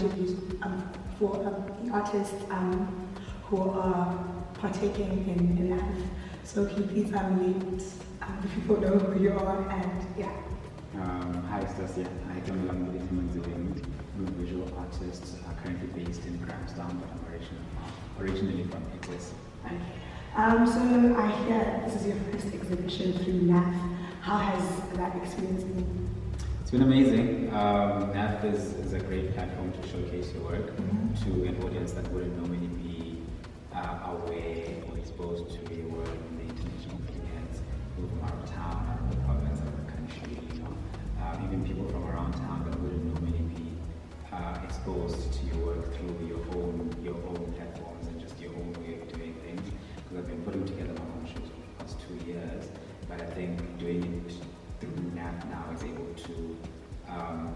interviews for the artists who are partaking in life. So can you please let the people know who you are and yeah. Hi Stasia, I'm Lithemba Nziweni. I'm a visual artist, currently based in Grahamstown, but I'm originally from Ixas. Okay. So I hear this is your first exhibition through NAF. How has that experience been? It's been amazing. NAF is a great platform to showcase your work to an audience that wouldn't normally be aware or exposed to your work in the international audience, people from out of town, out of the province, out of the country, even people from around town that wouldn't normally be exposed to your work through your own platforms and just your own way of doing things. Because I've been putting together my own shows for the past 2 years, but I think doing it through NAF now is able to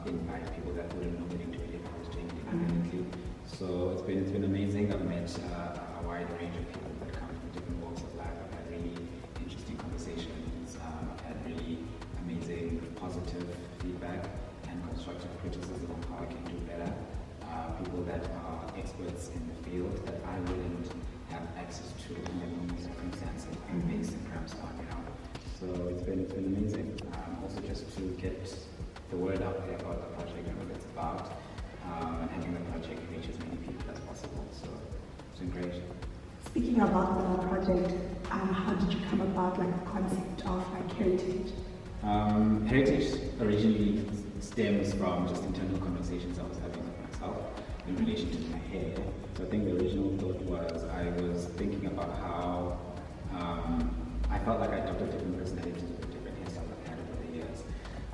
invite people that wouldn't normally do it if I was doing it independently. So it's been amazing. I've met a wide range of people that come from different walks of life. I've had really interesting conversations. I've had really amazing positive feedback and constructive criticism on how I can do better. People that are experts in the field that I wouldn't have access to in the normal circumstances. I'm based in Grahamstown, So it's been amazing. Also just to get the word out there about the project and what it's about, and having the project reach as many people as possible. So it's been great. Speaking about the project, how did you come about the concept of Hairitage? Hairitage originally stems from just internal conversations I was having with myself in relation to my hair. So I think the original thought was I was thinking about how I felt like I adopted different personalities with different hairstyles I've had over the years.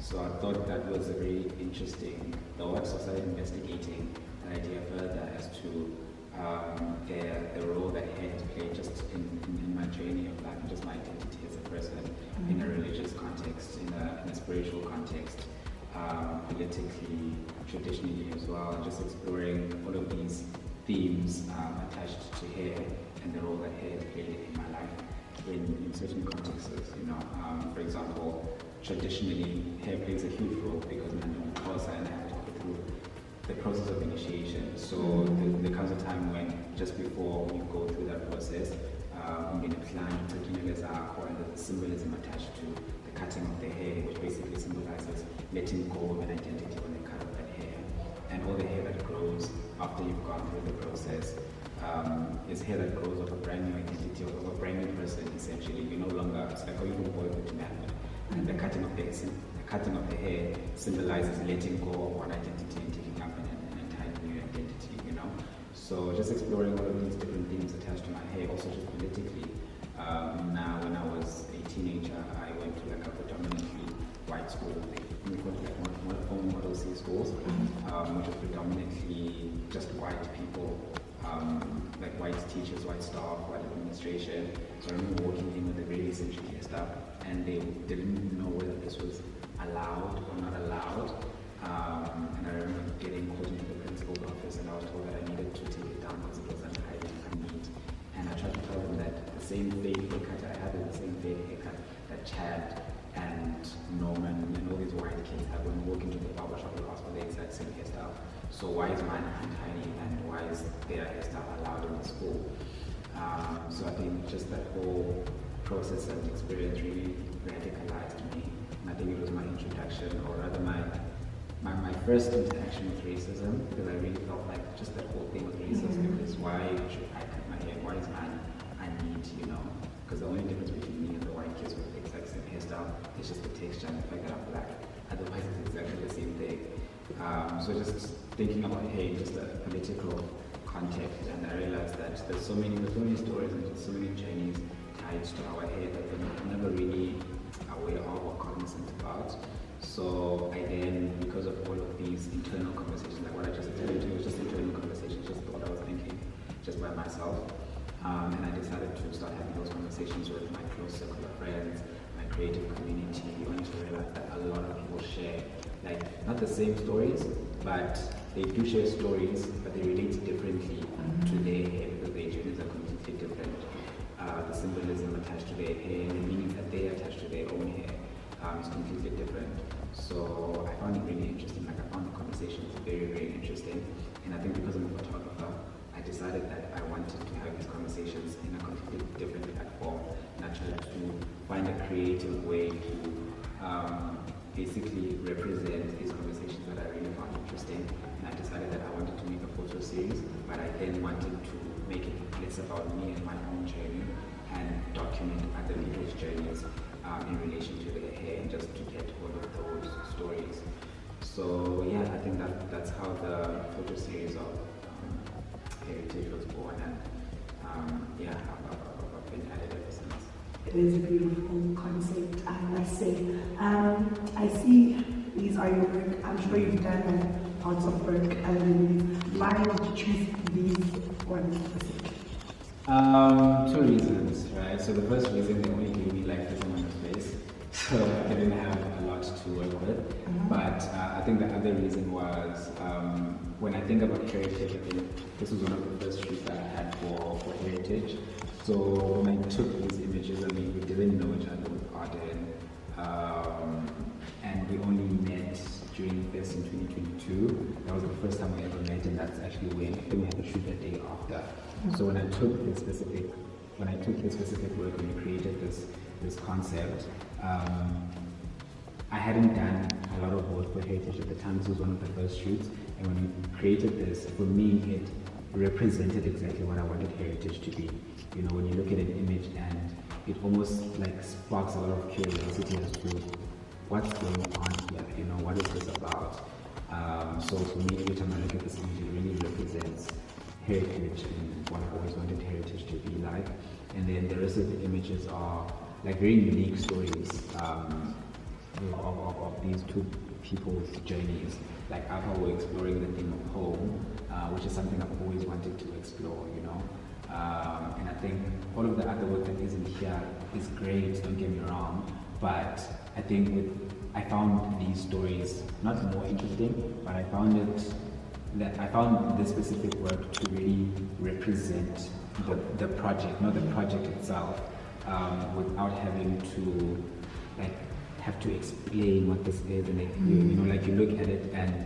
So I thought that was a very interesting thought. So I started investigating the idea further as to the role that hair has played just in my journey of life and just my identity as a person in a religious context, in a spiritual context, politically, traditionally as well, and just exploring all of these themes attached to hair and the role that hair has played in my life in certain contexts. For example, traditionally, hair plays a huge role because men don't cause and have to go through the process of initiation. So there comes a time when just before you go through that process, and the symbolism attached to the cutting of the hair, which basically symbolizes letting go of an identity when they cut off that hair. And all the hair that grows after you've gone through the process is hair that grows of a brand new identity, of a brand new person essentially. You're no longer, it's like how you boy to manhood. And the cutting of the hair symbolizes letting go of one identity and taking up an entirely new identity, So just exploring all of these different themes attached to my hair, also just politically. Now, when I was a teenager, I went to a predominantly white school. We went to one Model C schools, which was predominantly just white people, like white teachers, white staff, white administration. So I remember walking in with a really eccentric hairstyle, and they didn't know whether this was allowed or not allowed. And I remember getting called into the principal's office, and I was told that I needed to take it down because it was unneat. And I tried to tell them that the same fade haircut I had is the same fade haircut that Chad and Norman and all these white kids have when we walk into the barbershop and ask for the exact same hairstyle. So why is mine untidy and why is their hairstyle allowed in the school? So I think just that whole process and experience really radicalized me. And I think it was my introduction, or rather my first interaction with racism, because I really felt like just that whole thing was racist, because why should I cut my hair? Why is mine unneat, Because the only difference between me and the white kids with the exact same hairstyle is just the texture and the fact that I'm black. Otherwise it's exactly the same thing. So just thinking about hair in just a political context, and I realized that there's so many stories and so many journeys tied to our hair that we're never really aware of or cognizant about. So I then, because of all of these internal conversations, like what I just said to you, was just internal conversations, just what I was thinking, just by myself. And I decided to start having those conversations with my close circle of friends, my creative community, only to realize that a lot of people share, like, not the same stories, but they do share stories, but they relate differently to their hair because their journeys are completely different. The symbolism attached to their hair and the meaning that they attach to their own hair is completely different. So I found it really interesting. I found the conversations very, very interesting. And I think because I'm a photographer, I decided that I wanted to have these conversations in a completely different platform, and I tried to find a creative way to basically represent these conversations that I really found interesting. And I decided that I wanted to make a photo series, but I then wanted to make it less about me and my own journey and document other people's journeys in relation to their hair, and just to get all of those stories. So yeah, I think that's how the photo series of Hairitage was born, and yeah, I've been at it ever since. It is a beautiful concept, I must say. I see these are your work. I'm sure you've done lots of work. Why did you choose these ones specifically? 2 reasons, right? So the first reason, they only gave me like this amount of space, so I didn't have a lot to work with. But I think the other reason was when I think about Hairitage, I think this was one of the first shoots that I had for Hairitage. So when I took these images, I mean, we didn't know each other with Arden, and we only met during this in 2022. That was the first time we ever met, and that's actually when I think we had to shoot the day after. So when I took this specific work and we created this concept, I hadn't done a lot of work for Hairitage at the time. This was one of the first shoots, and when we created this, for me, it represented exactly what I wanted Hairitage to be. You know, when you look at an image and it almost like sparks a lot of curiosity as to what's going on here, you know, what is this about? So for me, every time I look at this image, it really represents Hairitage and what I've always wanted Hairitage to be like. And then the rest of the images are like very unique stories of these 2 people's journeys. Like Alpha were exploring the theme of home, which is something I've always wanted to explore, you know. And I think all of the other work that isn't here is great, don't get me wrong, but I think I found these stories not more interesting, but I found this specific work to really represent the project, not the project itself, without having to have to explain what this is. And you know, like you look at it and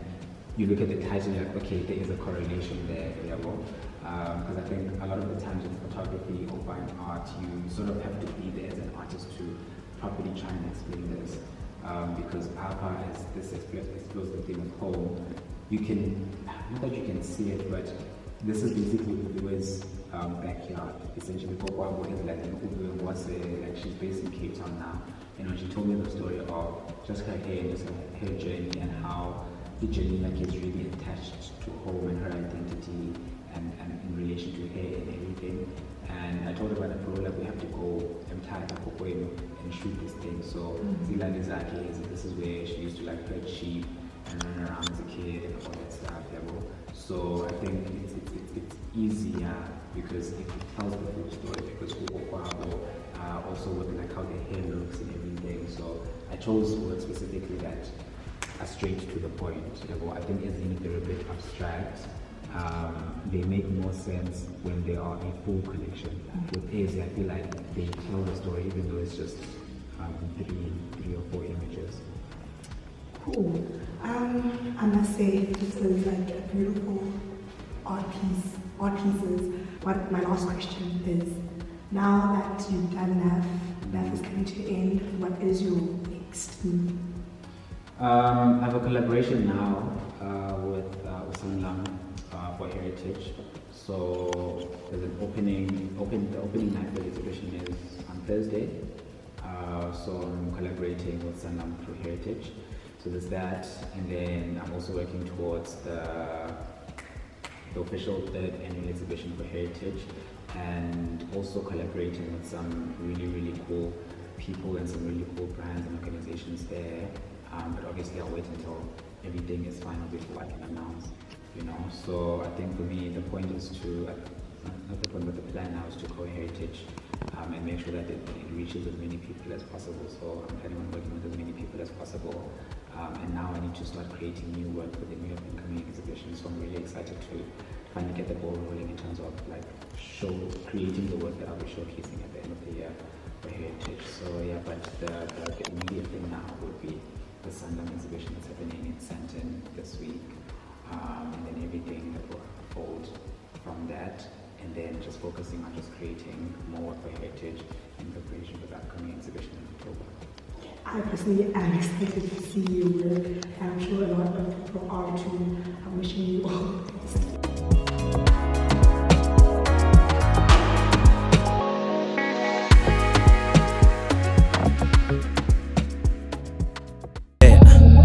you look at the title, you're like, okay, there is a correlation there. Because I think a lot of the times in photography or fine art, you sort of have to be there as an artist to properly try and explain this. Because Alpha, as this explores the theme of home, you can, not that you can see it, but this is basically Ube's backyard. Essentially, Kokwa is like Ube was like she's based in Cape Town now. You know, she told me the story of just her hair, just her journey, and how the journey like is really attached to home and her identity, and in relation to hair and everything. And I told her about the role that we have to go and shoot this thing. So Zealand is this is where she used to like herd sheep and run around as a kid and all that stuff. So I think it's easier because it tells the full story, because also with like how the hair looks and everything. So I chose words specifically that are straight to the point. I think even if they're a bit abstract, they make more sense when they are a full collection. With A's, I feel like they tell the story even though it's just 3 or 4 images. Cool. I must say this is like a beautiful art pieces. What my last question is, now that you've done NAF is coming to end, what is your next move? I have a collaboration now with Sanlam for Hairitage. So there's an the opening night for the exhibition is on Thursday. So I'm collaborating with Sanlam through Hairitage. So there's that, and then I'm also working towards the official 3rd annual exhibition for Hairitage, and also collaborating with some really cool people and some really cool brands and organizations there. But obviously I'll wait until everything is final before I can announce, you know. So I think for me the point is to, not the point but the plan now is to grow Hairitage and make sure that it reaches as many people as possible. So I'm planning on working with as many people as possible. And now I need to start creating new work for the new upcoming exhibition. So I'm really excited to finally get the ball rolling in terms of like creating the work that I'll be showcasing at the end of the year for Hairitage. So yeah, but the immediate thing now would be the Sanlam exhibition that's happening in Sandton this week. and then everything that will unfold from that, and then just focusing on just creating more for heritage in preparation for the upcoming exhibition in October. I personally am excited to see your work. I'm sure a lot of people are too. I'm wishing you all the best.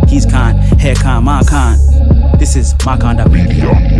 He's kind, hair kind, my kind. This is Makhanda.